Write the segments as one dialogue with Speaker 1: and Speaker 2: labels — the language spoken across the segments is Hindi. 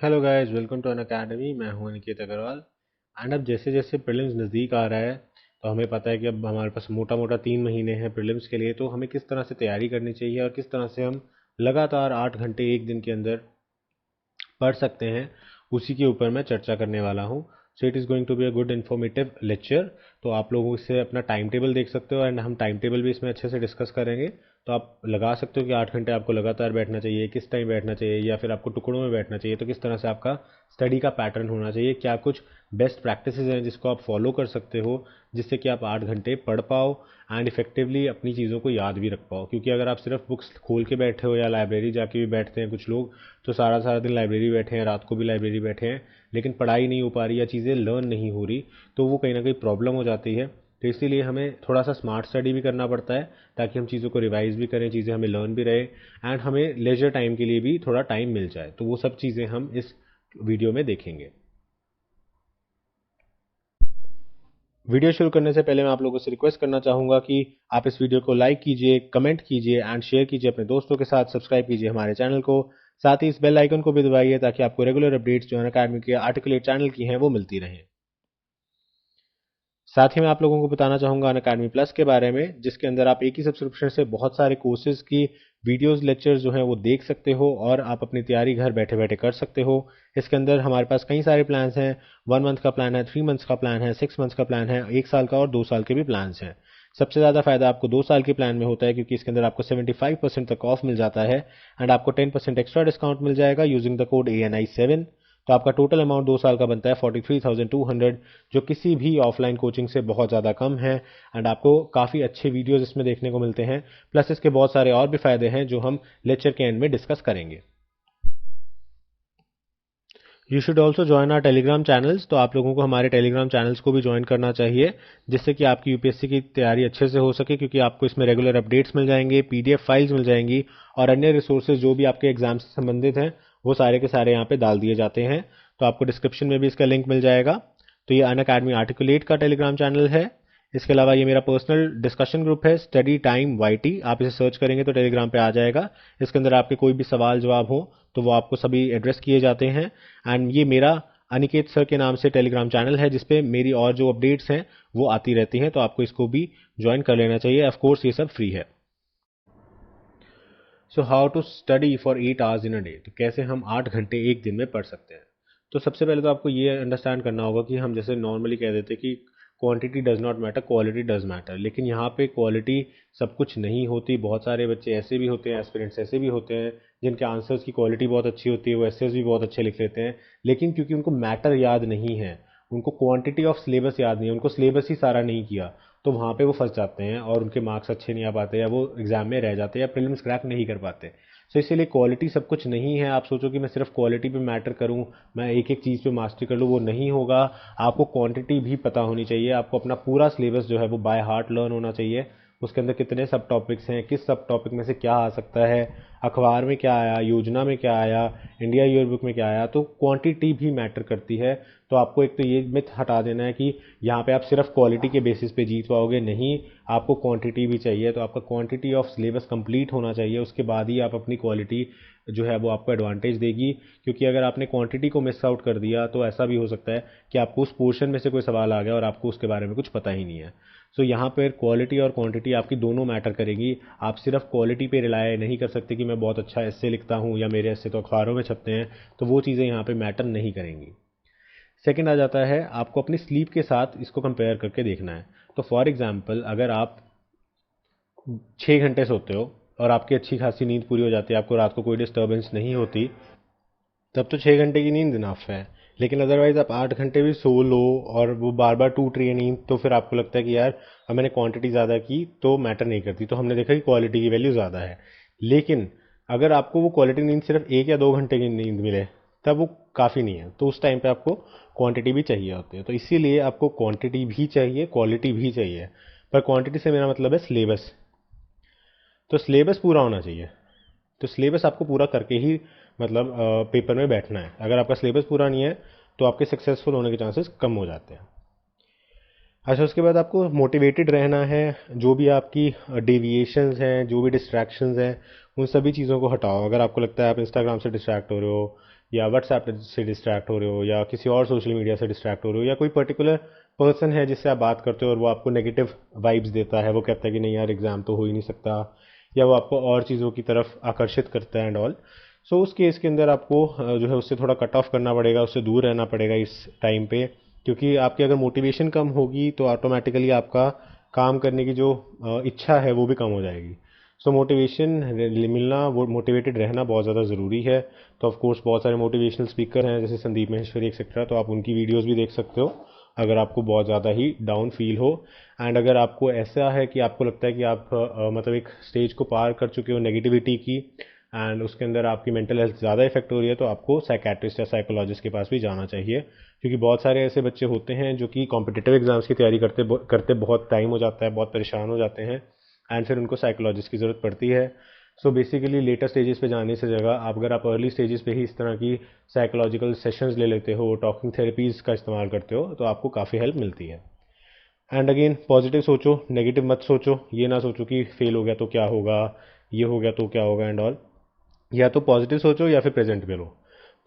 Speaker 1: Hello guys, welcome to Unacademy. मैं हूं अनिकेत अग्रवाल। एंड अब जैसे जैसे प्रीलिम्स नज़दीक आ रहा है तो हमें पता है कि अब हमारे पास मोटा मोटा 3 महीने हैं प्रीलिम्स के लिए। तो हमें किस तरह से तैयारी करनी चाहिए और किस तरह से हम लगातार 8 घंटे एक दिन के अंदर पढ़ सकते हैं, उसी के ऊपर मैं चर्चा करने वाला हूँ। So it is going to be a good informative lecture. तो आप लोगों से अपना टाइम टेबल देख सकते हो एंड हम टाइम टेबल भी इसमें अच्छे से डिस्कस करेंगे। तो आप लगा सकते हो कि 8 घंटे आपको लगातार बैठना चाहिए, किस टाइम बैठना चाहिए, या फिर आपको टुकड़ों में बैठना चाहिए। तो किस तरह से आपका स्टडी का पैटर्न होना चाहिए, क्या कुछ बेस्ट प्रैक्टिसेस हैं जिसको आप फॉलो कर सकते हो, जिससे कि आप 8 घंटे पढ़ पाओ एंड इफेक्टिवली अपनी चीज़ों को याद भी रख पाओ। क्योंकि अगर आप सिर्फ बुक्स खोल के बैठे हो या लाइब्रेरी जाके भी बैठते हैं कुछ लोग, तो सारा सारा दिन लाइब्रेरी बैठे हैं, रात को भी लाइब्रेरी बैठे हैं, लेकिन पढ़ाई नहीं हो पा रही या चीज़ें लर्न नहीं हो रही, तो वो कहीं ना कहीं प्रॉब्लम हो जाती है। तो इसीलिए हमें थोड़ा सा स्मार्ट स्टडी भी करना पड़ता है, ताकि हम चीज़ों को रिवाइज भी करें, चीज़ें हमें लर्न भी रहे एंड हमें लेजर टाइम के लिए भी थोड़ा टाइम मिल जाए। तो वो सब चीज़ें हम इस वीडियो में देखेंगे। वीडियो शुरू करने से पहले मैं आप लोगों से रिक्वेस्ट करना चाहूँगा कि आप इस वीडियो को लाइक कीजिए, कमेंट कीजिए एंड शेयर कीजिए अपने दोस्तों के साथ। सब्सक्राइब कीजिए हमारे चैनल को, साथ ही इस बेल आइकन को भी दबाइए ताकि आपको रेगुलर अपडेट्स जो अनअकैडमी के आर्टिकुलेट चैनल की हैं वो मिलती रहें। साथ ही मैं आप लोगों को बताना चाहूँगा अनअकैडमी प्लस के बारे में, जिसके अंदर आप एक ही सब्सक्रिप्शन से बहुत सारे कोर्सेज की वीडियोस लेक्चर्स जो हैं वो देख सकते हो और आप अपनी तैयारी घर बैठे बैठे कर सकते हो। इसके अंदर हमारे पास कई सारे प्लान्स हैं। 1 मंथ का प्लान है, 3 मंथ्स का प्लान है, 6 मंथ्स का प्लान है, 1 साल का और 2 साल के भी प्लान्स हैं। सबसे ज़्यादा फायदा आपको 2 साल के प्लान में होता है, क्योंकि इसके अंदर आपको 75% तक ऑफ मिल जाता है एंड आपको 10% एक्स्ट्रा डिस्काउंट मिल जाएगा यूजिंग द कोड ANI7। तो आपका टोटल अमाउंट 2 साल का बनता है 43,200, जो किसी भी ऑफलाइन कोचिंग से बहुत ज़्यादा कम है एंड आपको काफ़ी अच्छे वीडियोस इसमें देखने को मिलते हैं। प्लस इसके बहुत सारे और भी फायदे हैं जो हम लेक्चर के एंड में डिस्कस करेंगे। You should also join our Telegram channels. तो आप लोगों को हमारे टेलीग्राम चैनल्स को भी ज्वाइन करना चाहिए, जिससे कि आपकी यूपीएससी की तैयारी अच्छे से हो सके, क्योंकि आपको इसमें रेगुलर अपडेट्स मिल जाएंगे, पीडीएफ फाइल्स मिल जाएंगी और अन्य रिसोर्सेज जो भी आपके एग्जाम से संबंधित हैं वो सारे के सारे यहाँ पे डाल दिए जाते हैं। तो आपको डिस्क्रिप्शन में भी इसका लिंक मिल जाएगा। तो ये अनअकैडमी आर्टिकुलेट का टेलीग्राम चैनल है। इसके अलावा ये मेरा पर्सनल डिस्कशन ग्रुप है, स्टडी टाइम वाईटी। आप इसे सर्च करेंगे तो टेलीग्राम पे आ जाएगा। इसके अंदर आपके कोई भी सवाल जवाब हो तो वो आपको सभी एड्रेस किए जाते हैं। एंड ये मेरा अनिकेत सर के नाम से टेलीग्राम चैनल है, जिसपे मेरी और जो अपडेट्स हैं वो आती रहती हैं। तो आपको इसको भी ज्वाइन कर लेना चाहिए। ऑफ कोर्स ये सब फ्री है। So how to study for 8 hours in a day. तो कैसे हम 8 घंटे एक दिन में पढ़ सकते हैं। तो सबसे पहले तो आपको ये अंडरस्टैंड करना होगा कि हम जैसे नॉर्मली कह देते हैं कि quantity does not matter, quality does matter. लेकिन यहाँ पे क्वालिटी सब कुछ नहीं होती। बहुत सारे बच्चे ऐसे भी होते हैं, एस्पिरेंट्स ऐसे भी होते हैं जिनके आंसर्स की क्वालिटी बहुत अच्छी होती है, वो एसेस भी बहुत अच्छे लिख लेते हैं, लेकिन क्योंकि उनको मैटर याद नहीं है, उनको क्वांटिटी ऑफ सिलेबस याद नहीं है, उनको सिलेबस ही सारा नहीं किया, तो वहाँ पे वो फंस जाते हैं और उनके मार्क्स अच्छे नहीं आ पाते, या वो एग्जाम में रह जाते हैं, या प्रीलिम्स क्रैक नहीं कर पाते। सो इसीलिए क्वालिटी सब कुछ नहीं है। आप सोचो कि मैं सिर्फ क्वालिटी पे मैटर करूं, मैं एक एक चीज़ पे मास्टरी कर लूँ, वो नहीं होगा। आपको क्वांटिटी भी पता होनी चाहिए। आपको अपना पूरा सिलेबस जो है वो बाय हार्ट लर्न होना चाहिए। उसके अंदर कितने सब टॉपिक्स हैं, किस सब टॉपिक में से क्या आ सकता है, अखबार में क्या आया, योजना में क्या आया, इंडिया ईयर बुक में क्या आया। तो क्वांटिटी भी मैटर करती है। तो आपको एक तो ये मिथ हटा देना है कि यहाँ पे आप सिर्फ क्वालिटी के बेसिस पे जीत पाओगे, नहीं, आपको क्वांटिटी भी चाहिए। तो आपका क्वांटिटी ऑफ सिलेबस कंप्लीट होना चाहिए, उसके बाद ही आप अपनी क्वालिटी जो है वो आपको एडवांटेज देगी। क्योंकि अगर आपने क्वांटिटी को मिस आउट कर दिया तो ऐसा भी हो सकता है कि आपको उस पोर्शन में से कोई सवाल आ गया और आपको उसके बारे में कुछ पता ही नहीं है। सो यहाँ पर क्वालिटी और क्वांटिटी आपकी दोनों मैटर करेगी। आप सिर्फ क्वालिटी पे रिलाय नहीं कर सकते कि मैं बहुत अच्छा एस्से लिखता हूँ या मेरे एस्से तो अखबारों में छपते हैं, तो वो चीज़ें यहाँ पे मैटर नहीं करेंगी। सेकंड आ जाता है, आपको अपनी स्लीप के साथ इसको कंपेयर करके देखना है। तो फॉर एग्जांपल, अगर आप 6 घंटे सोते हो और आपकी अच्छी खासी नींद पूरी हो जाती है, आपको रात को कोई डिस्टर्बेंस नहीं होती, तब तो 6 घंटे की नींद इनफ है। लेकिन अदरवाइज आप 8 घंटे भी सो लो और वो बार बार टूट रही है नींद, तो फिर आपको लगता है कि यार अब मैंने क्वांटिटी ज़्यादा की तो मैटर नहीं करती। तो हमने देखा कि क्वालिटी की वैल्यू ज़्यादा है। लेकिन अगर आपको वो क्वालिटी नींद सिर्फ 1 या 2 घंटे की नींद मिले, तब वो काफ़ी नहीं है। तो उस टाइम पे आपको क्वांटिटी भी चाहिए होती है। तो इसीलिए आपको क्वांटिटी भी चाहिए, क्वालिटी भी चाहिए। पर क्वांटिटी से मेरा मतलब है सिलेबस। तो सिलेबस पूरा होना चाहिए। तो सिलेबस आपको पूरा करके ही मतलब पेपर में बैठना है। अगर आपका सिलेबस पूरा नहीं है तो आपके सक्सेसफुल होने के चांसेस कम हो जाते हैं। अच्छा, उसके बाद आपको मोटिवेटेड रहना है। जो भी आपकी डेविएशंस हैं, जो भी डिस्ट्रैक्शंस हैं, उन सभी चीज़ों को हटाओ। अगर आपको लगता है आप इंस्टाग्राम से डिस्ट्रैक्ट हो रहे हो, या व्हाट्सएप से डिस्ट्रैक्ट हो रहे हो, या किसी और सोशल मीडिया से डिस्ट्रैक्ट हो रहे हो, या कोई पर्टिकुलर पर्सन है जिससे आप बात करते हो और वो आपको नेगेटिव वाइब्स देता है, वो कहता है कि नहीं यार एग्ज़ाम तो हो ही नहीं सकता, या वो आपको और चीज़ों की तरफ आकर्षित करता है एंड ऑल। सो उस केस के अंदर आपको जो है उससे थोड़ा कट ऑफ करना पड़ेगा, उससे दूर रहना पड़ेगा इस टाइम पे। क्योंकि आपकी अगर मोटिवेशन कम होगी तो ऑटोमेटिकली आपका काम करने की जो इच्छा है वो भी कम हो जाएगी। सो मोटिवेशन मिलना, वो मोटिवेटेड रहना बहुत ज़्यादा ज़रूरी है। तो ऑफ कोर्स बहुत सारे मोटिवेशनल स्पीकर हैं जैसे संदीप माहेश्वरी एक्सेट्रा, तो आप उनकी वीडियोस भी देख सकते हो अगर आपको बहुत ज़्यादा ही डाउन फील हो। एंड अगर आपको ऐसा है कि आपको लगता है कि आप मतलब एक स्टेज को पार कर चुके हो नेगेटिविटी की, एंड उसके अंदर आपकी मेंटल हेल्थ ज़्यादा इफेक्ट हो रही है, तो आपको साइकेट्रिस्ट या साइकोलॉजिस्ट के पास भी जाना चाहिए। क्योंकि बहुत सारे ऐसे बच्चे होते हैं जो कि कॉम्पिटिटिव एग्जाम्स की तैयारी करते करते बहुत टाइम हो जाता है, बहुत परेशान हो जाते हैं, एंड फिर उनको साइकोलॉजिस्ट की ज़रूरत पड़ती है। सो बेसिकली लेटर स्टेजेस पे जाने से जगह आप, अगर आप अर्ली स्टेजेस पे ही इस तरह की साइकोलॉजिकल सेशंस ले लेते हो, टॉकिंग थेरेपीज़ का इस्तेमाल करते हो, तो आपको काफ़ी हेल्प मिलती है। एंड अगेन पॉजिटिव सोचो, नेगेटिव मत सोचो। ये ना सोचो कि फेल हो गया तो क्या होगा, ये हो गया तो क्या होगा एंड ऑल। या तो पॉजिटिव सोचो या फिर प्रेजेंट में रहो।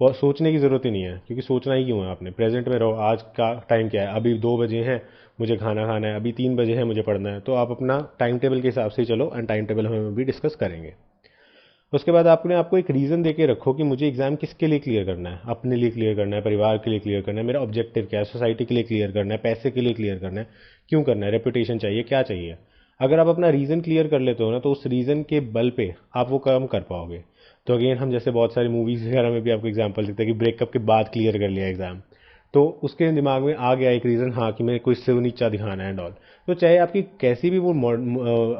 Speaker 1: सोचने की ज़रूरत ही नहीं है, क्योंकि सोचना ही क्यों है आपने। प्रेजेंट में रहो, आज का टाइम क्या है, अभी 2 बजे हैं, मुझे खाना खाना है, अभी 3 बजे है, मुझे पढ़ना है। तो आप अपना टाइम टेबल के हिसाब से ही चलो, एंड टाइम टेबल हम भी डिस्कस करेंगे। उसके बाद आपने आपको एक रीज़न दे के रखो कि मुझे एग्ज़ाम किसके लिए क्लियर करना है। अपने लिए क्लियर करना है, परिवार के लिए क्लियर करना है, मेरा ऑब्जेक्टिव क्या है, सोसाइटी के लिए क्लियर करना है, पैसे के लिए क्लियर करना है, क्यों करना है, रेपुटेशन चाहिए, क्या चाहिए। अगर आप अपना रीज़न क्लियर कर लेते हो ना, तो उस रीज़न के बल पे आप वो काम कर पाओगे। तो अगेन हम जैसे बहुत सारी मूवीज़ वगैरह में भी आपको एग्जाम्पल देते हैं कि ब्रेकअप के बाद क्लियर कर लिया एग्ज़ाम, तो उसके दिमाग में आ गया एक रीज़न, हाँ कि मेरे को इससे वो नीचा दिखाना है एंड ऑल। तो चाहे आपकी कैसी भी वो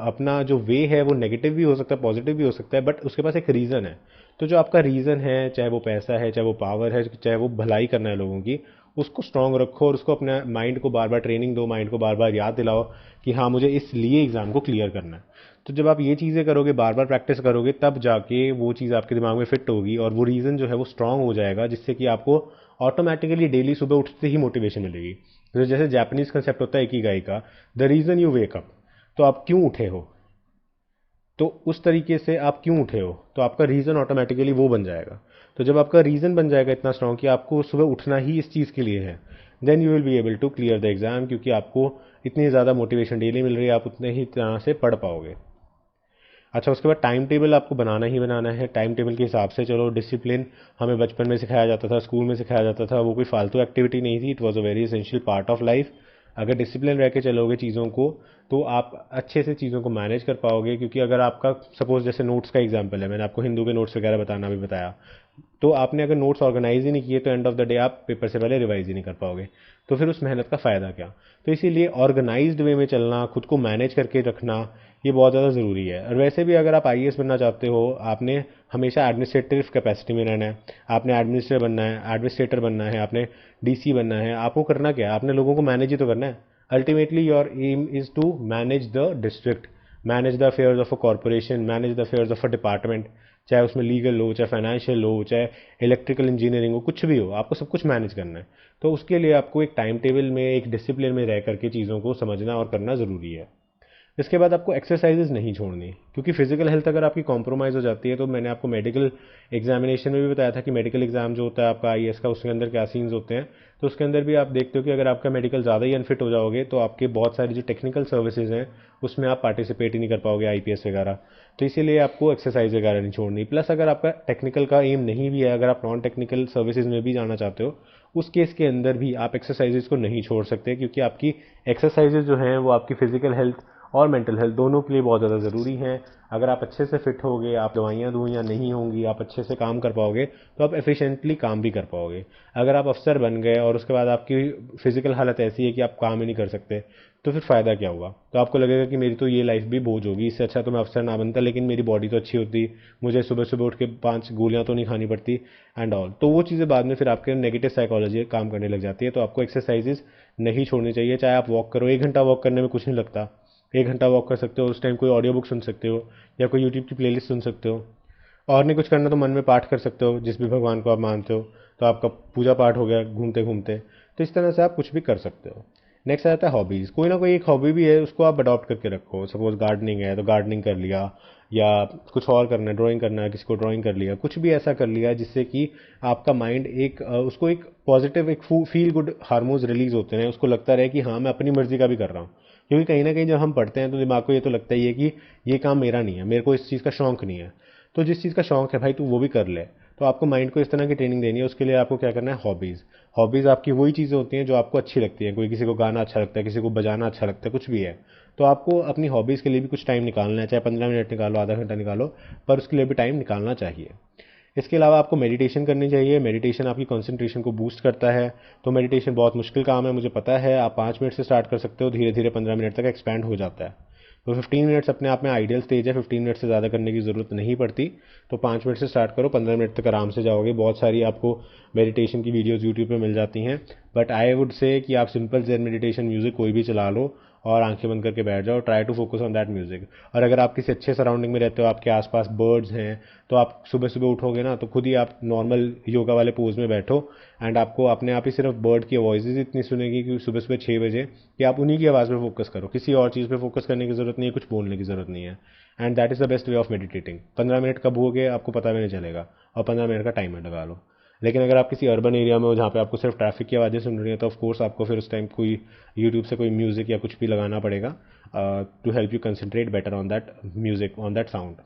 Speaker 1: अपना जो वे है वो नेगेटिव भी हो सकता है, पॉजिटिव भी हो सकता है, बट उसके पास एक रीज़न है। तो जो आपका रीज़न है, चाहे वो पैसा है, चाहे वो पावर है, चाहे वो भलाई करना है लोगों की, उसको स्ट्रांग रखो और उसको अपने माइंड को बार बार ट्रेनिंग दो, माइंड को बार बार याद दिलाओ कि हाँ मुझे इसलिए एग्ज़ाम को क्लियर करना है। तो जब आप ये चीज़ें करोगे, बार बार प्रैक्टिस करोगे, तब जाके वो चीज़ आपके दिमाग में फिट होगी और वो रीज़न जो है वो स्ट्रांग हो जाएगा, जिससे कि आपको ऑटोमेटिकली डेली सुबह उठते ही मोटिवेशन मिलेगी। तो जैसे जापानीज कंसेप्ट होता है इकिगाई का, the reason you wake up. तो आप क्यों उठे हो, तो उस तरीके से आप क्यों उठे हो, तो आपका रीज़न ऑटोमेटिकली वो बन जाएगा। तो जब आपका रीज़न बन जाएगा इतना स्ट्रांग कि आपको सुबह उठना ही इस चीज़ के लिए है, then you will be able to clear the exam, क्योंकि आपको इतनी ज़्यादा मोटिवेशन डेली मिल रही है, आप उतने ही तरह से पढ़ पाओगे। अच्छा, उसके बाद टाइम टेबल आपको बनाना ही बनाना है। टाइम टेबल के हिसाब से चलो। डिसिप्लिन हमें बचपन में सिखाया जाता था, स्कूल में सिखाया जाता था, वो कोई फालतू एक्टिविटी नहीं थी, it was a very essential part of life. अगर डिसिप्लिन रह के चलोगे चीज़ों को, तो आप अच्छे से चीज़ों को मैनेज कर पाओगे। क्योंकि अगर आपका सपोज जैसे नोट्स का एग्जाम्पल है, मैंने आपको हिंदू के नोट्स वगैरह बताना भी बताया, तो आपने अगर नोट्स ऑर्गेनाइज ही नहीं किए तो एंड ऑफ द डे आप पेपर से पहले रिवाइज ही नहीं कर पाओगे। तो फिर उस मेहनत का फ़ायदा क्या। तो इसीलिए ऑर्गेनाइज्ड वे में चलना, खुद को मैनेज करके रखना, ये बहुत ज़्यादा ज़रूरी है। और वैसे भी अगर आप आईएएस बनना चाहते हो, आपने हमेशा एडमिनिस्ट्रेटिव कैपेसिटी में रहना है। आपने एडमिनिस्ट्रेटर बनना है, आपने डीसी बनना है। आपको करना क्या है, आपने लोगों को मैनेज ही तो करना है। Ultimately your aim is to manage the district, manage the affairs of a corporation, manage the affairs of a department. चाहे उसमें लीगल हो, चाहे फाइनेंशियल हो, चाहे इलेक्ट्रिकल इंजीनियरिंग हो, कुछ भी हो, आपको सब कुछ मैनेज करना है। तो उसके लिए आपको एक टाइम टेबल में, एक डिसिप्लिन में रह करके चीज़ों को समझना और करना ज़रूरी है। इसके बाद आपको एक्सरसाइजेज नहीं छोड़नी, क्योंकि फिजिकल हेल्थ अगर आपकी कॉम्प्रोमाइज़ हो जाती है, तो मैंने आपको मेडिकल एग्जामिनेशन में भी बताया था कि मेडिकल एग्जाम जो होता है आपका आईएएस का, उसके अंदर क्या सीन्स होते हैं। तो उसके अंदर भी आप देखते हो कि अगर आपका मेडिकल ज़्यादा ही अनफिट हो जाओगे, तो आपके बहुत सारी जो टेक्निकल सर्विसेज हैं उसमें आप पार्टिसिपेट ही नहीं कर पाओगे, आईपीएस वगैरह। तो इसीलिए आपको एक्सरसाइज वगैरह नहीं छोड़नी। प्लस अगर आपका टेक्निकल का एम नहीं भी है, अगर आप नॉन टेक्निकल सर्विसेज में भी जाना चाहते हो, उस केस के अंदर भी आप एक्सरसाइजेज को नहीं छोड़ सकते, क्योंकि आपकी एक्सरसाइजेज जो हैं वो आपकी फिजिकल हेल्थ और मेंटल हेल्थ दोनों के लिए बहुत ज़्यादा ज़रूरी हैं। अगर आप अच्छे से फिट होगे, आप दवाइयाँ दुवाइयाँ नहीं होंगी, आप अच्छे से काम कर पाओगे, तो आप एफिशिएंटली काम भी कर पाओगे। अगर आप अफसर बन गए और उसके बाद आपकी फिजिकल हालत ऐसी है कि आप काम ही नहीं कर सकते, तो फिर फ़ायदा क्या हुआ। तो आपको लगेगा कि मेरी तो ये लाइफ भी बोझ होगी, इससे अच्छा तो मैं अफसर ना बनता, लेकिन मेरी बॉडी तो अच्छी होती, मुझे सुबह सुबह उठ के 5 गोलियाँ तो नहीं खानी पड़ती एंड ऑल। तो वो चीज़ें बाद में फिर आपके नेगेटिव साइकोलॉजी काम करने लग जाती है। तो आपको एक्सरसाइजेज नहीं छोड़नी चाहिए। चाहे आप वॉक करो, 1 घंटा वॉक करने में कुछ नहीं लगता, 1 घंटा वॉक कर सकते हो। उस टाइम कोई ऑडियो बुक सुन सकते हो, या कोई यूट्यूब की प्लेलिस्ट सुन सकते हो। और नहीं कुछ करना तो मन में पाठ कर सकते हो, जिस भी भगवान को आप मानते हो। तो आपका पूजा पाठ हो गया घूमते घूमते। तो इस तरह से आप कुछ भी कर सकते हो। नेक्स्ट आता है हॉबीज़। कोई ना कोई एक हॉबी भी है, उसको आप अडॉप्ट करके रखो। सपोज गार्डनिंग है तो गार्डनिंग कर लिया, या कुछ और करना है, ड्राइंग करना है, किसी को ड्राइंग कर लिया, कुछ भी ऐसा कर लिया जिससे कि आपका माइंड एक उसको एक पॉजिटिव, एक फील गुड हार्मोन्स रिलीज होते हैं, उसको लगता रहे कि हाँ मैं अपनी मर्जी का भी कर रहा हूँ। क्योंकि कहीं ना कहीं जब हम पढ़ते हैं तो दिमाग को ये तो लगता ही है कि ये काम मेरा नहीं है, मेरे को इस चीज़ का शौक नहीं है। तो जिस चीज़ का शौक है भाई तू वो भी कर ले। तो आपको माइंड को इस तरह की ट्रेनिंग देनी है, उसके लिए आपको क्या करना है, हॉबीज़। हॉबीज़ आपकी वही चीज़ें होती हैं जो आपको अच्छी लगती हैं। कोई किसी को गाना अच्छा लगता है, किसी को बजाना अच्छा लगता है, कुछ भी है। तो आपको अपनी हॉबीज़ के लिए भी कुछ टाइम निकालना है, चाहे 15 मिनट निकालो, आधा घंटा निकालो, पर उसके लिए भी टाइम निकालना चाहिए। इसके अलावा आपको मेडिटेशन करनी चाहिए। मेडिटेशन आपकी कंसंट्रेशन को बूस्ट करता है। तो मेडिटेशन बहुत मुश्किल काम है, मुझे पता है। आप 5 मिनट से स्टार्ट कर सकते हो, धीरे धीरे 15 मिनट तक एक्सपैंड हो जाता है। तो 15 मिनट्स अपने आप में आइडियल स्टेज है, 15 मिनट से ज़्यादा करने की ज़रूरत नहीं पड़ती। तो 5 मिनट से स्टार्ट करो, 15 मिनट तक आराम से जाओगे। बहुत सारी आपको मेडिटेशन की वीडियोस यूट्यूब पे मिल जाती हैं। बट आई वुड से कि आप सिंपल जेन मेडिटेशन म्यूज़िक कोई भी चला लो और आंखें बंद करके बैठ जाओ। Try to focus on that music. और अगर आप किसी अच्छे सराउंडिंग में रहते हो, आपके आसपास बर्ड्स हैं, तो आप सुबह सुबह उठोगे ना तो खुद ही आप नॉर्मल योगा वाले पोज में बैठो, एंड आपको अपने आप ही सिर्फ बर्ड की वॉइसेज इतनी सुनेगी कि सुबह सुबह 6 बजे, कि आप उन्हीं की आवाज़ पे फोकस करो। किसी और चीज़ पे फोकस करने की ज़रूरत नहीं है, कुछ बोलने की ज़रूरत नहीं है। And that is the best way of meditating. 15 minute कब हो गए आपको पता भी नहीं चलेगा, और 15 मिनट का टाइमर लगा लो। लेकिन अगर आप किसी अर्बन एरिया में हो जहाँ पे आपको सिर्फ ट्रैफिक की आवाज़ें सुन रही हैं, तो ऑफ कोर्स आपको फिर उस टाइम कोई यूट्यूब से कोई म्यूज़िक या कुछ भी लगाना पड़ेगा to help you concentrate better on that music, on that sound.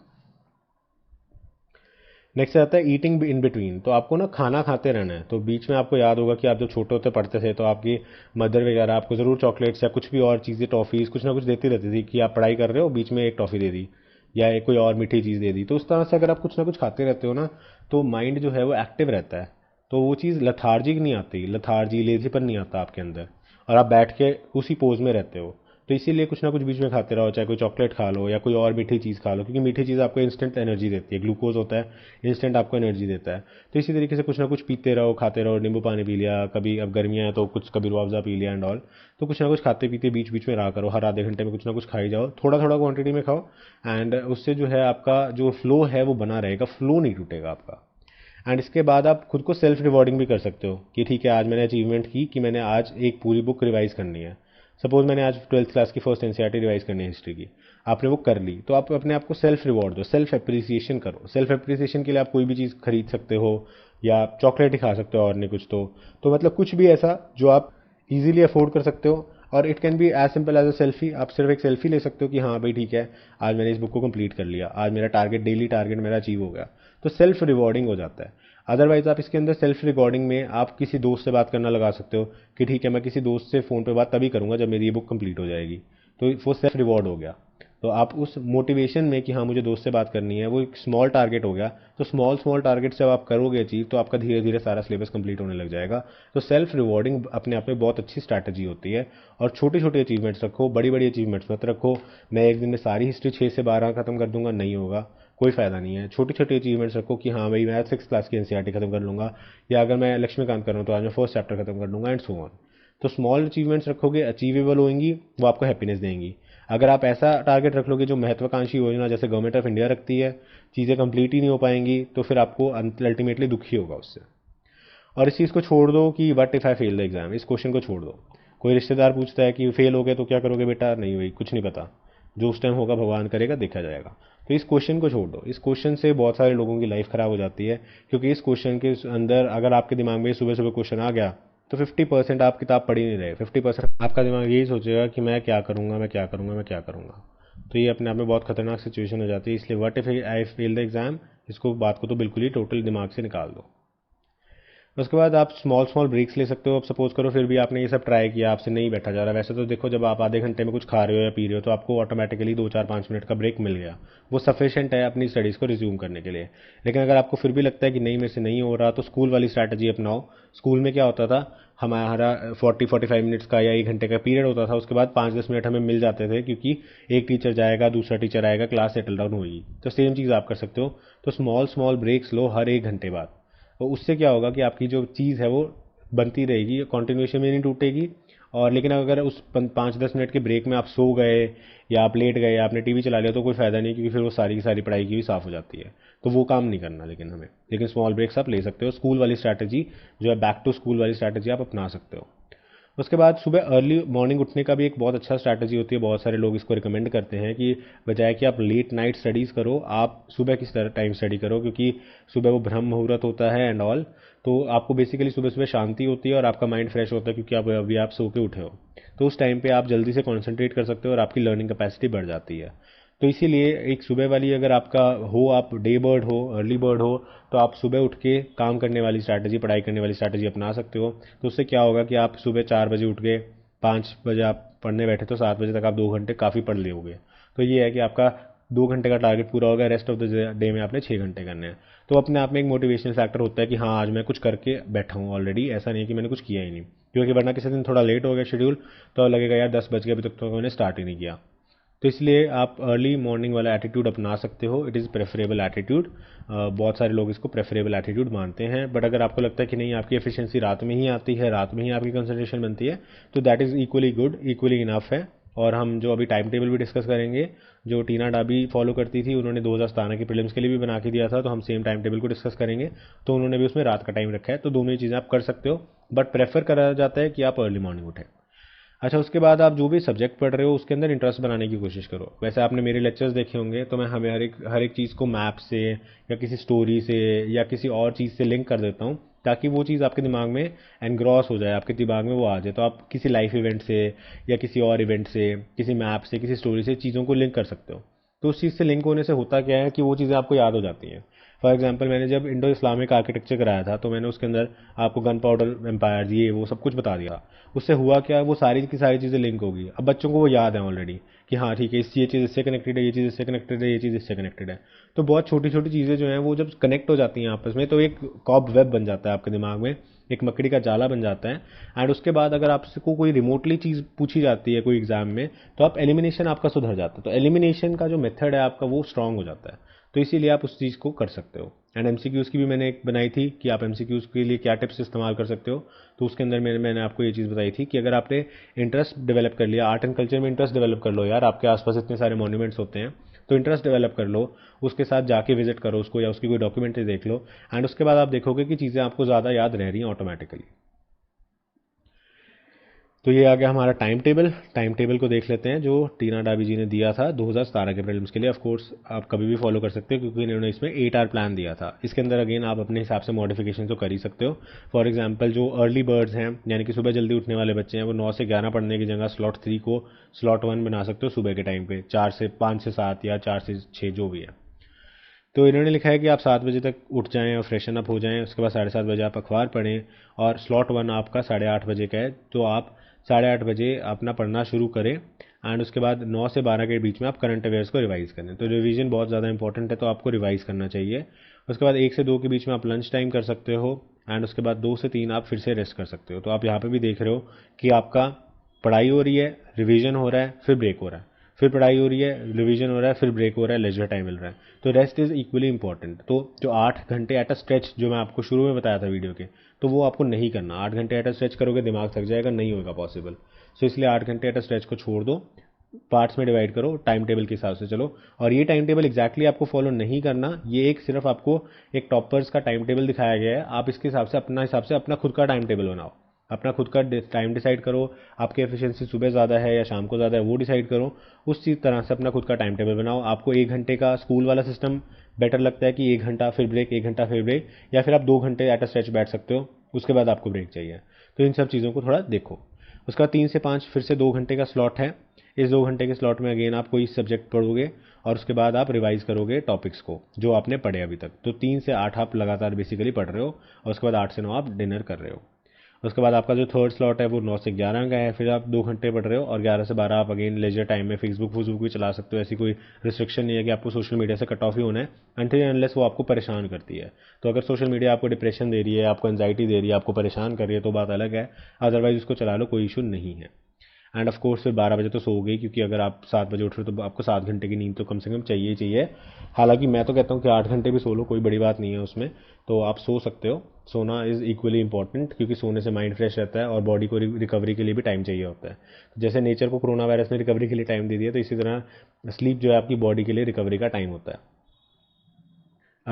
Speaker 1: Next आता है ईटिंग इन बिटवीन। तो आपको ना खाना खाते रहना है। तो बीच में आपको याद होगा कि आप जब छोटे होते पढ़ते थे तो आपकी मदर वगैरह आपको ज़रूर चॉकलेट्स या कुछ भी और चीज़ें, टॉफ़ीज़, कुछ ना कुछ देती रहती थी, कि आप पढ़ाई कर रहे हो, बीच में एक टॉफ़ी दे दी या एक कोई और मीठी चीज़ दे दी। तो उस तरह से अगर आप कुछ ना कुछ खाते रहते हो ना, तो माइंड जो है वो एक्टिव रहता है। तो वो चीज़ लथार्जिक नहीं आती, लथार्जी लेजीपन नहीं आता आपके अंदर, और आप बैठ के उसी पोज में रहते हो। तो इसीलिए कुछ ना कुछ बीच में खाते रहो, चाहे कोई चॉकलेट खा लो या कोई और मीठी चीज़ खा लो, क्योंकि मीठी चीज़ आपको इंस्टेंट एनर्जी देती है। ग्लूकोज होता है, इंस्टेंट आपको एनर्जी देता है। तो इसी तरीके से कुछ ना कुछ पीते रहो, खाते रहो। नींबू पानी पी लिया, कभी अब गर्मियाँ हैं तो कुछ कभी रूह अफ़ज़ा पी लिया एंड ऑल। तो कुछ ना कुछ खाते पीते बीच बीच में रहा करो। हर आधे घंटे में कुछ ना कुछ खाई जाओ, थोड़ा थोड़ा क्वांटिटी में खाओ। एंड उससे जो है आपका जो फ्लो है वो बना रहेगा, फ्लो नहीं टूटेगा आपका। एंड इसके बाद आप खुद को सेल्फ रिवॉर्डिंग भी कर सकते हो कि ठीक है, आज मैंने अचीवमेंट की कि मैंने आज एक पूरी बुक रिवाइज करनी है। सपोज मैंने आज 12th क्लास की फर्स्ट एनसीईआरटी रिवाइज करनी है हिस्ट्री की, आपने वो कर ली, तो आप अपने आप को सेल्फ रिवॉर्ड दो, सेल्फ एप्रिसिएशन करो। सेल्फ एप्रिसिएशन के लिए आप कोई भी चीज़ खरीद सकते हो, या चॉकलेट ही खा सकते हो और नहीं कुछ। तो मतलब कुछ भी ऐसा जो आप इजीली अफोर्ड कर सकते हो। और it can be as simple as a selfie. आप सिर्फ एक सेल्फी ले सकते हो कि हाँ भाई ठीक है, आज मैंने इस बुक को कंप्लीट कर लिया, आज मेरा टारगेट, डेली टारगेट मेरा अचीव हो गया। तो सेल्फ रिवॉर्डिंग हो जाता है। अदरवाइज आप इसके अंदर सेल्फ रिकॉर्डिंग में आप किसी दोस्त से बात करना लगा सकते हो कि ठीक है मैं किसी दोस्त से फ़ोन पे बात तभी करूंगा जब मेरी ये बुक कंप्लीट हो जाएगी। तो वो सेल्फ रिवॉर्ड हो गया। तो आप उस मोटिवेशन में कि हाँ मुझे दोस्त से बात करनी है, वो एक स्मॉल टारगेट हो गया। तो स्मॉल स्मॉल टारगेट जब आप करोगे अचीव, तो आपका धीरे धीरे सारा सिलेबस कंप्लीट होने लग जाएगा। तो सेल्फ रिवॉर्डिंग अपने आप में बहुत अच्छी स्ट्रैटेजी होती है। और छोटी छोटी अचीवमेंट्स रखो, बड़ी बड़ी अचीवमेंट्स मत रखो। मैं एक दिन में सारी हिस्ट्री 6 से 12 खत्म कर दूंगा, नहीं होगा, कोई फ़ायदा नहीं है। छोटी छोटी अचीवमेंट्स रखो कि हाँ भाई मैं 6 क्लास की एनसीईआरटी खत्म कर लूँगा, या अगर मैं लक्ष्मीकांत कर रहा हूँ तो आज मैं फर्स्ट चैप्टर खत्म कर लूँगा, एंड सो ऑन। तो स्मॉल अचीवमेंट्स रखोगे, अचीवेबल होंगी, वो आपको हैप्पीनेस देंगी। अगर आप ऐसा टारगेट रख लोगे जो महत्वाकांक्षी योजना जैसे गवर्नमेंट ऑफ इंडिया रखती है, चीज़ें कंप्लीट ही नहीं हो पाएंगी, तो फिर आपको अल्टीमेटली दुखी होगा उससे। और इस चीज़ को छोड़ दो कि what if I fail the exam, इस क्वेश्चन को छोड़ दो। कोई रिश्तेदार पूछता है कि फेल हो गए तो क्या करोगे बेटा, नहीं भाई कुछ नहीं पता, जो उस टाइम होगा भगवान करेगा, देखा जाएगा। तो इस क्वेश्चन को छोड़ दो। इस क्वेश्चन से बहुत सारे लोगों की लाइफ ख़राब हो जाती है, क्योंकि इस क्वेश्चन के अंदर अगर आपके दिमाग में सुबह सुबह क्वेश्चन आ गया, तो 50% आप किताब पढ़ ही नहीं रहे। 50% आपका दिमाग यही सोचेगा कि मैं क्या करूँगा, मैं क्या करूँगा, मैं क्या करूँगा। तो ये अपने आप में बहुत खतरनाक सिचुएशन हो जाती है। इसलिए what if I fail the exam, इसको बात को तो बिल्कुल ही टोटल दिमाग से निकाल दो। उसके बाद आप स्मॉल स्मॉल ब्रेक्स ले सकते हो। अब सपोज करो फिर भी आपने ये सब ट्राई किया, आपसे नहीं बैठा जा रहा। वैसे तो देखो, जब आप आधे घंटे में कुछ खा रहे हो या पी रहे हो तो आपको ऑटोमेटिकली 2 4 5 मिनट का ब्रेक मिल गया, वो सफिशिएंट है अपनी स्टडीज़ को रिज्यूम करने के लिए। लेकिन अगर आपको फिर भी लगता है कि नहीं मेरे से नहीं हो रहा, तो स्कूल वाली स्ट्रैटेजी अपनाओ। स्कूल में क्या होता था, हमारा 40 45 मिनट्स का या 1 घंटे का पीरियड होता था, उसके बाद 5 10 मिनट हमें मिल जाते थे, क्योंकि एक टीचर जाएगा, दूसरा टीचर आएगा, क्लास सेटल डाउन होगी। तो सेम चीज़ आप कर सकते हो। तो स्मॉल स्मॉल ब्रेक्स लो हर 1 घंटे बाद। तो उससे क्या होगा कि आपकी जो चीज़ है वो बनती रहेगी, कॉन्टिन्यूशन में नहीं टूटेगी। और लेकिन अगर उस 5 10 मिनट के ब्रेक में आप सो गए या आप लेट गए, आपने टीवी चला लिया, तो कोई फ़ायदा नहीं, क्योंकि फिर वो सारी की सारी पढ़ाई की भी साफ़ हो जाती है। तो वो काम नहीं करना लेकिन स्मॉल ब्रेक्स आप ले सकते हो। स्कूल वाली स्ट्रैटेजी जो है, बैक टू स्कूल वाली स्ट्रैटेजी आप अपना सकते हो। उसके बाद सुबह अर्ली मॉर्निंग उठने का भी एक बहुत अच्छा स्ट्रैटेजी होती है, बहुत सारे लोग इसको रिकमेंड करते हैं कि बजाय कि आप लेट नाइट स्टडीज़ करो, आप सुबह की टाइम स्टडी करो, क्योंकि सुबह वो ब्रह्म मुहूर्त होता है एंड ऑल। तो आपको बेसिकली सुबह सुबह शांति होती है और आपका माइंड फ्रेश होता है, क्योंकि अभी आप सो के उठे हो। तो उस टाइम पे आप जल्दी से कॉन्सेंट्रेट कर सकते हो और आपकी लर्निंग कैपेसिटी बढ़ जाती है। तो इसीलिए एक सुबह वाली, अगर आपका हो, आप डे बर्ड हो, अर्ली बर्ड हो, तो आप सुबह उठ के काम करने वाली स्ट्रैटेजी, पढ़ाई करने वाली स्ट्रैटेजी अपना सकते हो। तो उससे क्या होगा कि आप सुबह 4 बजे उठ गए, 5 बजे आप पढ़ने बैठे तो 7 बजे तक आप 2 घंटे काफ़ी पढ़ लोगे। तो ये है कि आपका 2 घंटे का टारगेट पूरा होगा, रेस्ट ऑफ द डे में आपने 6 घंटे करने हैं। तो अपने आप में एक मोटिवेशनल फैक्टर होता है कि हाँ, आज मैं कुछ करके बैठा हूँ ऑलरेडी, ऐसा नहीं है कि मैंने कुछ किया ही नहीं। क्योंकि वरना किसी दिन थोड़ा लेट हो गया शेड्यूल, तो लगेगा यार 10 बज गए, अभी तक तो मैंने स्टार्ट ही नहीं किया। तो इसलिए आप अर्ली मॉर्निंग वाला एटीट्यूड अपना सकते हो, इट इज़ प्रेफरेबल एटीट्यूड। बहुत सारे लोग इसको प्रेफरेबल एटीट्यूड मानते हैं, बट अगर आपको लगता है कि नहीं, आपकी एफिशिएंसी रात में ही आती है, रात में ही आपकी कंसंट्रेशन बनती है, तो that is equally good, equally enough है। और हम जो अभी टाइम टेबल भी डिस्कस करेंगे, जो टीना डाबी फॉलो करती थी, उन्होंने 2017 के प्रीलिम्स के लिए भी बना के दिया था, तो हम सेम टाइम टेबल को डिस्कस करेंगे। तो उन्होंने भी उसमें रात का टाइम रखा है, तो दोनों ही चीज़ें आप कर सकते हो, बट प्रेफर करा जाता है कि आप अर्ली मॉर्निंग उठें। अच्छा, उसके बाद आप जो भी सब्जेक्ट पढ़ रहे हो उसके अंदर इंटरेस्ट बनाने की कोशिश करो। वैसे आपने मेरे लेक्चर्स देखे होंगे, तो मैं हमें हर एक चीज़ को मैप से या किसी स्टोरी से या किसी और चीज़ से लिंक कर देता हूँ, ताकि वो चीज़ आपके दिमाग में एनग्रॉस हो जाए, आपके दिमाग में वो आ जाए, तो आप किसी लाइफ इवेंट से या किसी और इवेंट से, किसी मैप से, किसी स्टोरी से चीज़ों को लिंक कर सकते हो। तो उस चीज़ से लिंक होने से होता क्या है कि वो चीज़ें आपको याद हो जाती हैं। फॉर एग्जाम्पल, मैंने जब इंडो इस्लामिक आर्किटेक्चर कराया था, तो मैंने उसके अंदर आपको गन पाउडर एम्पायर, ये वो सब कुछ बता दिया। उससे हुआ क्या, वो सारी की सारी चीज़ें लिंक होगी, अब बच्चों को वो याद है ऑलरेडी कि हाँ ठीक है, ये चीज़ इससे कनेक्टेड है, ये चीज़ इससे कनेक्टेड है, ये चीज़ इससे कनेक्टेड है। तो बहुत छोटी छोटी चीज़ें जो हैं वो जब कनेक्ट हो जाती हैं आपस में, तो एक कॉब वेब बन जाता है आपके दिमाग में, एक मकड़ी का जाला बन जाता है। एंड उसके बाद अगर आपसे कोई रिमोटली चीज़ पूछी जाती है कोई एग्जाम में, तो आप एलिमिनेशन आपका सुधर जाता है, तो एलिमिनेशन का जो मेथड है आपका वो स्ट्रांग हो जाता है। तो इसीलिए आप उस चीज़ को कर सकते हो। एंड एमसीक्यूज़ की भी मैंने एक बनाई थी कि आप एमसीक्यूज़ के लिए क्या टिप्स इस्तेमाल कर सकते हो। तो उसके अंदर मैंने आपको ये चीज़ बताई थी कि अगर आपने इंटरेस्ट डेवलप कर लिया, आर्ट एंड कल्चर में इंटरेस्ट डेवलप कर लो यार, आपके आसपास इतने सारे मॉन्यूमेंट्स होते हैं, तो इंटरेस्ट डेवलप कर लो, उसके साथ जाके विजिट करो उसको, या उसकी कोई डॉक्यूमेंट्री देख लो। एंड उसके बाद आप देखोगे कि चीज़ें आपको ज़्यादा याद रह रही हैं ऑटोमेटिकली। तो ये आ गया हमारा टाइम टेबल। टाइम टेबल को देख लेते हैं जो टीना डाबी जी ने दिया था 2017 के प्रीलिम्स के लिए। ऑफ कोर्स आप कभी भी फॉलो कर सकते हो, क्योंकि इन्होंने इसमें 8 आवर प्लान दिया था। इसके अंदर अगेन आप अपने हिसाब से मॉडिफिकेशन तो कर ही सकते हो। फॉर एग्जांपल, जो अर्ली बर्ड्स हैं, यानी कि सुबह जल्दी उठने वाले बच्चे हैं, वो 9 से 11 पढ़ने की जगह स्लॉट 3 को स्लॉट 1 बना सकते हो सुबह के टाइम पे, 5 से 7 या 4 से 6 जो भी है। तो इन्होंने लिखा है कि आप 7 बजे तक उठ जाएं और फ्रेशन अप हो जाएं, उसके बाद 7:30 बजे आप अखबार पढ़ें, और स्लॉट 1 आपका 8:30 बजे का है, तो आप 8:30 बजे अपना पढ़ना शुरू करें। एंड उसके बाद 9 से 12 के बीच में आप करंट अफेयर्स को रिवाइज़ करें। तो रिवीजन बहुत ज़्यादा इंपॉर्टेंट है, तो आपको रिवाइज़ करना चाहिए। उसके बाद 1 से 2 के बीच में आप लंच टाइम कर सकते हो। एंड उसके बाद 2 से 3 आप फिर से रेस्ट कर सकते हो। तो आप यहाँ पे भी देख रहे हो कि आपका पढ़ाई हो रही है, रिवीजन हो रहा है, फिर ब्रेक हो रहा है, फिर पढ़ाई हो रही है, रिवीजन हो रहा है, फिर ब्रेक हो रहा है, लेजर टाइम मिल रहा है। तो रेस्ट इज़ इक्वली इंपॉर्टेंट। तो जो 8 घंटे एट अ स्ट्रेच, जो मैं आपको शुरू में बताया था वीडियो के, तो वो आपको नहीं करना। 8 घंटे एट अ स्ट्रेच करोगे दिमाग थक जाएगा, नहीं होगा पॉसिबल। सो इसलिए 8 घंटे एट अ स्ट्रेच को छोड़ दो, पार्ट्स में डिवाइड करो, टाइम टेबल के हिसाब से चलो। और ये टाइम टेबल एग्जैक्टली आपको फॉलो नहीं करना, ये एक सिर्फ आपको एक टॉपर्स का टाइम टेबल दिखाया गया है। आप इसके हिसाब से अपना खुद का टाइम टेबल बनाओ, अपना खुद का टाइम डिसाइड करो। आपकी एफिशिएंसी सुबह ज़्यादा है या शाम को ज़्यादा है, वो डिसाइड करो। उस चीज़ तरह से अपना खुद का टाइम टेबल बनाओ। आपको 1 घंटे का स्कूल वाला सिस्टम बेटर लगता है कि 1 घंटा फिर ब्रेक, 1 घंटा फिर ब्रेक, या फिर आप 2 घंटे एट अ स्ट्रेच बैठ सकते हो, उसके बाद आपको ब्रेक चाहिए। तो इन सब चीज़ों को थोड़ा देखो। उसका 3 से 5 फिर से 2 घंटे का स्लॉट है। इस 2 घंटे के स्लॉट में अगेन आप कोई सब्जेक्ट पढ़ोगे, और उसके बाद आप रिवाइज करोगे टॉपिक्स को जो आपने पढ़े अभी तक। तो 3 से 8 आप लगातार बेसिकली पढ़ रहे हो, और उसके बाद 8 से 9 आप डिनर कर रहे हो। उसके बाद आपका जो थर्ड स्लॉट है वो 9 से 11 का है, फिर आप 2 घंटे पढ़ रहे हो, और 11 से 12 आप अगेन लेजर टाइम में फेसबुक भी चला सकते हो। ऐसी कोई रिस्ट्रिक्शन नहीं है कि आपको सोशल मीडिया से कट ऑफ ही होना है, अनटिल अनलेस वो आपको परेशान करती है। तो अगर सोशल मीडिया आपको डिप्रेशन दे रही है, आपको एंजाइटी दे रही है, आपको परेशान कर रही है, तो बात अलग है। अदरवाइज उसको चला लो, कोई इशू नहीं है। एंड ऑफ कोर्स फिर 12 बजे तो सो गई, क्योंकि अगर आप 7 बजे उठ रहे हो तो आपको 7 घंटे की नींद तो कम से कम चाहिए ही चाहिए। हालांकि मैं तो कहता हूँ कि 8 घंटे भी सो लो, कोई बड़ी बात नहीं है उसमें। तो आप सो सकते हो, सोना इज़ इक्वली इंपॉर्टेंट, क्योंकि सोने से माइंड फ्रेश रहता है और बॉडी को रिकवरी के लिए भी टाइम चाहिए होता है। तो जैसे नेचर को कोरोना वायरस ने रिकवरी के लिए टाइम दे दिया, तो इसी तरह स्लीप जो है आपकी बॉडी के लिए रिकवरी का टाइम होता है।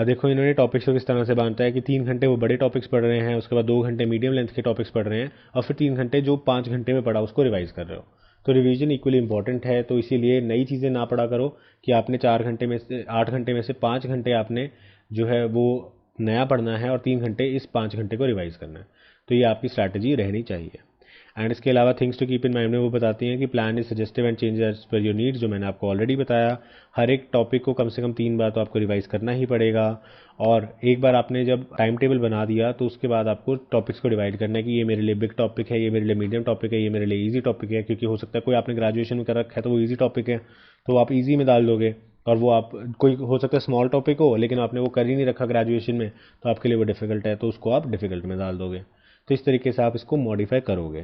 Speaker 1: देखो इन्होंने टॉपिक्स को किस तरह से बांटा है कि 3 घंटे वो बड़े टॉपिक्स पढ़ रहे हैं, उसके बाद 2 घंटे मीडियम लेंथ के टॉपिक्स पढ़ रहे हैं, और फिर 3 घंटे जो 5 घंटे में पढ़ा उसको रिवाइज कर रहे हो। तो रिवीजन इक्वली इंपॉर्टेंट है, तो इसीलिए नई चीज़ें ना पढ़ा करो कि आपने 4 घंटे में से 8 घंटे में से 5 घंटे आपने जो है वो नया पढ़ना है और 3 घंटे इस 5 घंटे को रिवाइज करना है। तो ये आपकी स्ट्रैटेजी रहनी चाहिए। एंड इसके अलावा things to keep in mind में वो बताती हैं कि plan is suggestive and change as per your needs, जो मैंने आपको ऑलरेडी बताया। हर एक टॉपिक को कम से कम 3 बार तो आपको रिवाइज करना ही पड़ेगा, और एक बार आपने जब टाइम टेबल बना दिया तो उसके बाद आपको टॉपिक्स को डिवाइड करना है कि ये मेरे लिए बिग टॉपिक है, ये मेरे लिए मीडियम टॉपिक है, ये मेरे लिए ईजी टॉपिक है। क्योंकि हो सकता है कोई आपने ग्रेजुएशन में कर रखा है तो वो ईजी टॉपिक है, तो आप ईजी में डाल दोगे, और वो आप कोई हो सकता है स्मॉल टॉपिक हो लेकिन आपने वो कर ही नहीं रखा ग्रेजुएशन में, तो आपके लिए वो डिफिकल्ट है, तो उसको आप डिफिकल्ट में डाल दोगे। तो इस तरीके से आप इसको मॉडिफाई करोगे।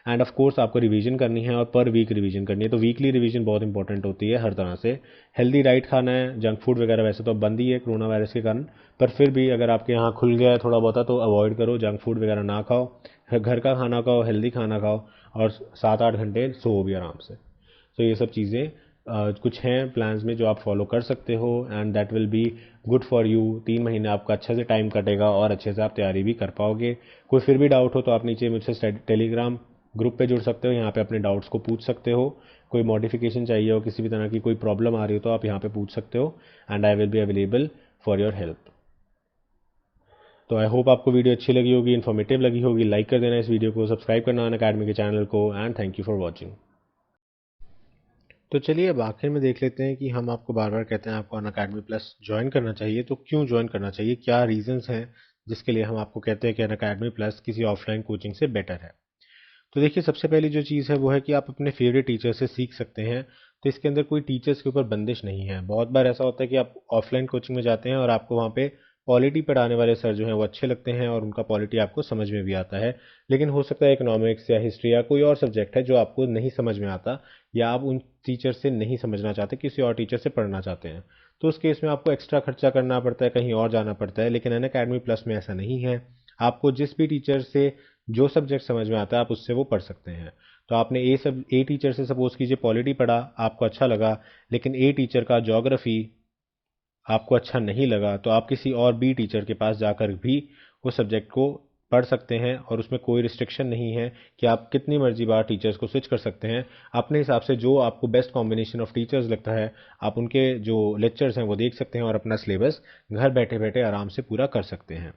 Speaker 1: एंड ऑफ कोर्स आपको रिवीजन करनी है और पर वीक रिवीजन करनी है, तो वीकली रिवीजन बहुत इंपॉर्टेंट होती है हर तरह से। हेल्दी डाइट खाना है, जंक फूड वगैरह वैसे तो अब बंद ही है कोरोना वायरस के कारण, पर फिर भी अगर आपके यहाँ खुल गया है थोड़ा बहुत तो अवॉइड करो, जंक फूड वगैरह ना खाओ, घर का खाना खाओ, हेल्दी खाना खाओ, और 7-8 घंटे सो भी आराम से। तो ये सब चीज़ें कुछ हैं प्लान्स में जो आप फॉलो कर सकते हो, and that will be good for you. 3 महीने आपका अच्छे से टाइम कटेगा और अच्छे से आप तैयारी भी कर पाओगे। कोई फिर भी डाउट हो तो आप नीचे मुझसे टेलीग्राम ग्रुप पे जुड़ सकते हो, यहाँ पे अपने डाउट्स को पूछ सकते हो। कोई मॉडिफिकेशन चाहिए हो, किसी भी तरह की कोई प्रॉब्लम आ रही हो तो आप यहाँ पे पूछ सकते हो, and I will be available for your help. तो आई होप आपको वीडियो अच्छी लगी होगी, इन्फॉर्मेटिव लगी होगी। लाइक कर देना इस वीडियो को, सब्सक्राइब करना अनअकैडमी के चैनल को, and thank you for watching. तो चलिए अब आखिर में देख लेते हैं कि हम आपको बार बार कहते हैं आपको अनअकैडमी प्लस ज्वाइन करना चाहिए, तो क्यों ज्वाइन करना चाहिए, क्या रीजंस हैं जिसके लिए हम आपको कहते हैं कि अनअकैडमी प्लस किसी ऑफलाइन कोचिंग से बेटर है। तो देखिए सबसे पहली जो चीज़ है वो है कि आप अपने फेवरेट टीचर से सीख सकते हैं। तो इसके अंदर कोई टीचर्स के ऊपर बंदिश नहीं है। बहुत बार ऐसा होता है कि आप ऑफलाइन कोचिंग में जाते हैं और आपको वहाँ पे पॉलिटी पढ़ाने वाले सर जो हैं वो अच्छे लगते हैं और उनका पॉलिटी आपको समझ में भी आता है, लेकिन हो सकता है इकोनॉमिक्स या हिस्ट्री या कोई और सब्जेक्ट है जो आपको नहीं समझ में आता, या आप उन टीचर से नहीं समझना चाहते, किसी और टीचर से पढ़ना चाहते हैं। तो उस केस में आपको एक्स्ट्रा खर्चा करना पड़ता है, कहीं और जाना पड़ता है। लेकिन अनअकैडमी प्लस में ऐसा नहीं है। आपको जिस भी टीचर से जो सब्जेक्ट समझ में आता है आप उससे वो पढ़ सकते हैं। तो आपने ए टीचर से सपोज कीजिए पॉलिटी पढ़ा, आपको अच्छा लगा, लेकिन ए टीचर का ज्योग्राफी आपको अच्छा नहीं लगा, तो आप किसी और बी टीचर के पास जाकर भी उस सब्जेक्ट को पढ़ सकते हैं, और उसमें कोई रिस्ट्रिक्शन नहीं है कि आप कितनी मर्जी बार टीचर्स को स्विच कर सकते हैं। अपने हिसाब से जो आपको बेस्ट कॉम्बिनेशन ऑफ टीचर्स लगता है आप उनके जो लेक्चर्स हैं वो देख सकते हैं और अपना सिलेबस घर बैठे बैठे आराम से पूरा कर सकते हैं।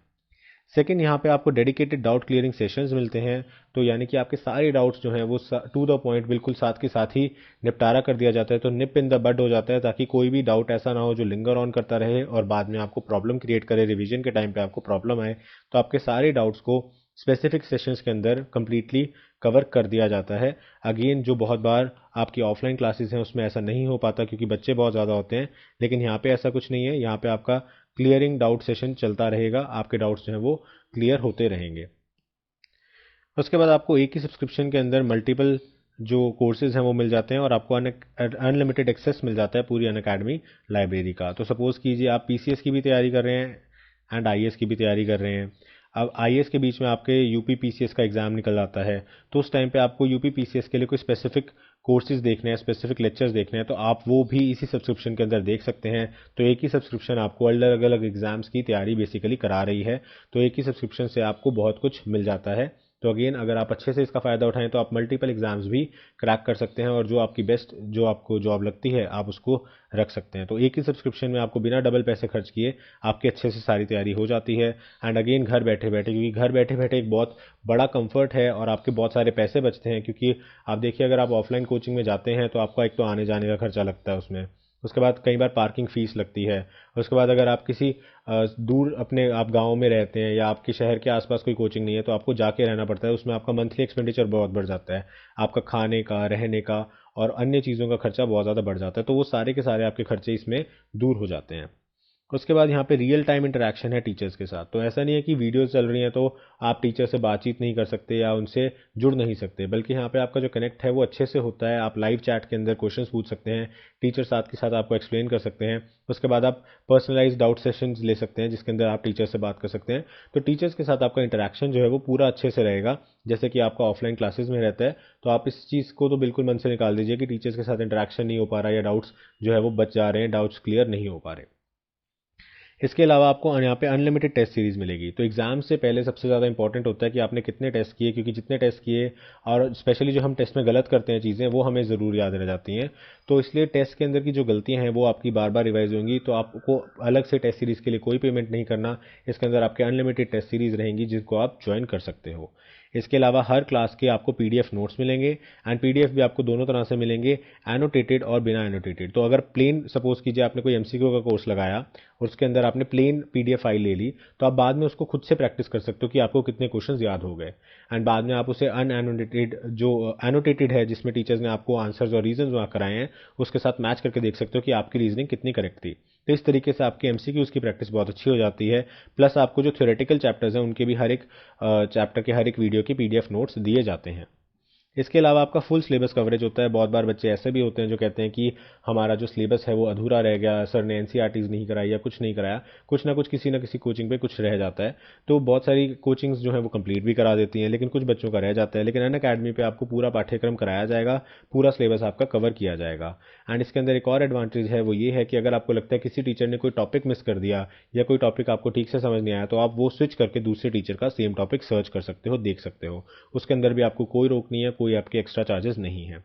Speaker 1: सेकंड, यहाँ पे आपको डेडिकेटेड डाउट क्लियरिंग सेशंस मिलते हैं। तो यानी कि आपके सारे डाउट्स जो हैं वो टू द पॉइंट बिल्कुल साथ के साथ ही निपटारा कर दिया जाता है, तो निप इन द बड हो जाता है, ताकि कोई भी डाउट ऐसा ना हो जो लिंगर ऑन करता रहे और बाद में आपको प्रॉब्लम क्रिएट करे, रिवीजन के टाइम पे आपको प्रॉब्लम आए। तो आपके सारे डाउट्स को स्पेसिफिक सेशंस के अंदर कंप्लीटली कवर कर दिया जाता है। अगेन जो बहुत बार आपकी ऑफलाइन क्लासेस हैं उसमें ऐसा नहीं हो पाता क्योंकि बच्चे बहुत ज़्यादा होते हैं, लेकिन यहाँ पे ऐसा कुछ नहीं है। यहाँ पे आपका क्लियरिंग डाउट सेशन चलता रहेगा, आपके डाउट्स जो हैं वो क्लियर होते रहेंगे। उसके बाद आपको एक ही सब्सक्रिप्शन के अंदर मल्टीपल जो कोर्सेज हैं वो मिल जाते हैं, और आपको अनलिमिटेड एक्सेस मिल जाता है पूरी अनअकैडमी लाइब्रेरी का। तो सपोज़ कीजिए आप पीसीएस की भी तैयारी कर रहे हैं एंड आईएएस की भी तैयारी कर रहे हैं। अब आईएएस के बीच में आपके यूपी पीसीएस का एग्ज़ाम निकल आता है, तो उस टाइम पे आपको यूपी पीसीएस के लिए कोई स्पेसिफिक कोर्सेज देखने हैं, स्पेसिफिक लेक्चर्स देखने हैं, तो आप वो भी इसी सब्सक्रिप्शन के अंदर देख सकते हैं। तो एक ही सब्सक्रिप्शन आपको अलग अलग एग्जाम्स की तैयारी बेसिकली करा रही है, तो एक ही सब्सक्रिप्शन से आपको बहुत कुछ मिल जाता है। तो अगेन अगर आप अच्छे से इसका फ़ायदा उठाएं तो आप मल्टीपल एग्जाम्स भी क्रैक कर सकते हैं, और जो आपकी बेस्ट जो आपको जॉब लगती है आप उसको रख सकते हैं। तो एक ही सब्सक्रिप्शन में आपको बिना डबल पैसे खर्च किए आपकी अच्छे से सारी तैयारी हो जाती है। एंड अगेन घर बैठे बैठे, क्योंकि घर बैठे बैठे एक बहुत बड़ा कंफर्ट है और आपके बहुत सारे पैसे बचते हैं। क्योंकि आप देखिए अगर आप ऑफलाइन कोचिंग में जाते हैं तो आपका एक तो आने जाने का खर्चा लगता है उसमें, उसके बाद कई बार पार्किंग फ़ीस लगती है, उसके बाद अगर आप किसी दूर अपने आप गांव में रहते हैं या आपके शहर के आसपास कोई कोचिंग नहीं है तो आपको जाके रहना पड़ता है, उसमें आपका मंथली एक्सपेंडिचर बहुत बढ़ जाता है, आपका खाने का, रहने का और अन्य चीज़ों का खर्चा बहुत ज़्यादा बढ़ जाता है। तो वो सारे के सारे आपके खर्चे इसमें दूर हो जाते हैं। उसके बाद यहाँ पे रियल टाइम इंटरेक्शन है टीचर्स के साथ। तो ऐसा नहीं है कि वीडियोस चल रही हैं तो आप टीचर से बातचीत नहीं कर सकते या उनसे जुड़ नहीं सकते, बल्कि यहाँ पे आपका जो कनेक्ट है वो अच्छे से होता है। आप लाइव चैट के अंदर क्वेश्चंस पूछ सकते हैं, टीचर साथ के साथ आपको एक्सप्लेन कर सकते हैं। उसके बाद आप पर्सनलाइज डाउट सेशंस ले सकते हैं जिसके अंदर आप टीचर से बात कर सकते हैं। तो टीचर्स के साथ आपका इंटरेक्शन जो है वो पूरा अच्छे से रहेगा, जैसे कि आपका ऑफलाइन क्लासेस में रहता है। तो आप इस चीज़ को तो बिल्कुल मन से निकाल दीजिए कि टीचर्स के साथ इंटरेक्शन नहीं हो पा रहा है या डाउट्स जो है वो बच जा रहे हैं, डाउट्स क्लियर नहीं हो पा रहे। इसके अलावा आपको यहाँ पे अनलिमिटेड टेस्ट सीरीज मिलेगी। तो एग्जाम से पहले सबसे ज़्यादा इंपॉर्टेंट होता है कि आपने कितने टेस्ट किए, क्योंकि जितने टेस्ट किए और स्पेशली जो हम टेस्ट में गलत करते हैं चीज़ें, वो हमें ज़रूर याद रह जाती हैं। तो इसलिए टेस्ट के अंदर की जो गलतियां हैं वो आपकी बार बार रिवाइज होंगी। तो आपको अलग से टेस्ट सीरीज के लिए कोई पेमेंट नहीं करना। इसके अंदर आपके अनलिमिटेड टेस्ट सीरीज रहेंगी जिनको आप ज्वाइन कर सकते हो। इसके अलावा हर क्लास के आपको पीडीएफ नोट्स मिलेंगे, एंड पीडीएफ भी आपको दोनों तरह से मिलेंगे, एनोटेटेड और बिना एनोटेटेड। तो अगर प्लेन सपोज कीजिए आपने कोई एमसीक्यू का कोर्स लगाया और उसके अंदर आपने प्लेन पीडीएफ फाइल ले ली, तो आप बाद में उसको खुद से प्रैक्टिस कर सकते हो कि आपको कितने क्वेश्चंस याद हो गए। एंड बाद में आप उसे अनएनोटेटेड जो एनोटेटेड है, जिसमें टीचर्स ने आपको आंसर्स और रीजंस वहाँ कराए हैं, उसके साथ मैच करके देख सकते हो कि आपकी रीजनिंग कितनी करेक्ट थी। तो इस तरीके से आपकी एमसीक्यूज की प्रैक्टिस बहुत अच्छी हो जाती है। प्लस आपको जो थ्योरेटिकल चैप्टर्स हैं उनके भी हर एक चैप्टर के हर एक वीडियो के पीडीएफ नोट्स दिए जाते हैं। इसके अलावा आपका फुल सिलेबस कवरेज होता है। बहुत बार बच्चे ऐसे भी होते हैं जो कहते हैं कि हमारा जो सिलेबस है वो अधूरा रह गया, सर ने एनसीईआरटीज नहीं कराई या कुछ नहीं कराया, कुछ ना किसी कोचिंग पे कुछ रह जाता है। तो बहुत सारी कोचिंग्स जो है वो कंप्लीट भी करा देती हैं, लेकिन कुछ बच्चों का रह जाता है। लेकिन अनअकैडमी पे आपको पूरा पाठ्यक्रम कराया जाएगा, पूरा सिलेबस आपका कवर किया जाएगा। एंड इसके अंदर एक और एडवांटेज है, वो ये है कि अगर आपको लगता है किसी टीचर ने कोई टॉपिक मिस कर दिया या कोई टॉपिक आपको ठीक से समझ नहीं आया, तो आप वो स्विच करके दूसरे टीचर का सेम टॉपिक सर्च कर सकते हो, देख सकते हो। उसके अंदर भी आपको कोई रोक नहीं है, कोई आपके एक्स्ट्रा चार्जेस नहीं है।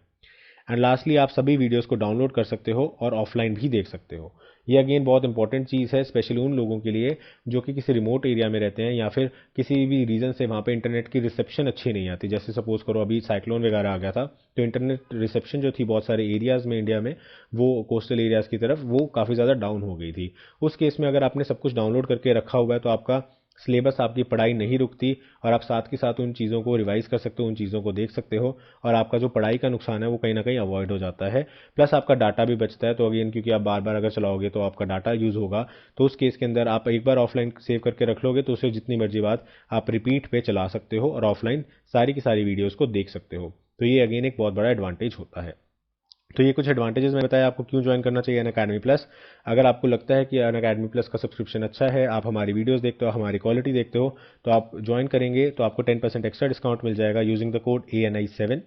Speaker 1: एंड लास्टली आप सभी वीडियोस को डाउनलोड कर सकते हो और ऑफलाइन भी देख सकते हो। ये अगेन बहुत इंपॉर्टेंट चीज़ है, स्पेशली उन लोगों के लिए जो कि किसी रिमोट एरिया में रहते हैं या फिर किसी भी रीज़न से वहाँ पे इंटरनेट की रिसेप्शन अच्छी नहीं आती। जैसे सपोज करो अभी साइक्लोन वगैरह आ गया था, तो इंटरनेट रिसेप्शन जो थी बहुत सारे एरियाज़ में इंडिया में, वो कोस्टल एरियाज़ की तरफ वो काफ़ी ज़्यादा डाउन हो गई थी। उस केस में अगर आपने सब कुछ डाउनलोड करके रखा हुआ है तो आपका सिलेबस, आपकी पढ़ाई नहीं रुकती और आप साथ के साथ उन चीज़ों को रिवाइज कर सकते हो, उन चीज़ों को देख सकते हो, और आपका जो पढ़ाई का नुकसान है वो कहीं ना कहीं अवॉइड हो जाता है। प्लस आपका डाटा भी बचता है। तो अगेन क्योंकि आप बार बार अगर चलाओगे तो आपका डाटा यूज़ होगा, तो उस केस के अंदर आप एक बार ऑफलाइन सेव करके रख लोगे तो उसे जितनी मर्जी बार आप रिपीट पे चला सकते हो और ऑफलाइन सारी की सारी वीडियोज़ को देख सकते हो। तो ये अगेन एक बहुत बड़ा एडवांटेज होता है। तो ये कुछ एडवांटेजेस मैं बताया आपको क्यों ज्वाइन करना चाहिए अनअकैडमी प्लस। अगर आपको लगता है कि अनअकैडमी प्लस का सब्सक्रिप्शन अच्छा है, आप हमारी वीडियोस देखते हो, हमारी क्वालिटी देखते हो, तो आप ज्वाइन करेंगे तो आपको 10% एक्स्ट्रा डिस्काउंट मिल जाएगा यूजिंग द कोड ANI7।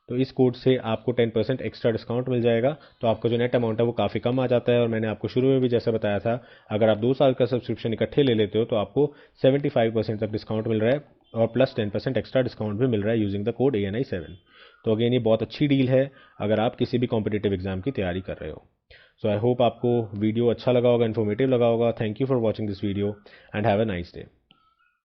Speaker 1: तो इस कोड से आपको 10% एक्स्ट्रा डिस्काउंट मिल जाएगा। तो आपका जो नेट अमाउंट है वो काफ़ी कम आ जाता है। और मैंने आपको शुरू में भी जैसा बताया था, अगर आप 2 साल का सब्सक्रिप्शन इकट्ठे ले लेते हो तो आपको 75% तक डिस्काउंट मिल रहा है और प्लस 10% एक्स्ट्रा डिस्काउंट भी मिल रहा है यूजिंग द कोड ANI7। तो अगेन ये बहुत अच्छी डील है अगर आप किसी भी कॉम्पिटेटिव एग्जाम की तैयारी कर रहे हो। सो आई होप आपको वीडियो अच्छा लगा होगा, इन्फॉर्मेटिव लगा होगा। Thank you for watching this video and have a nice day.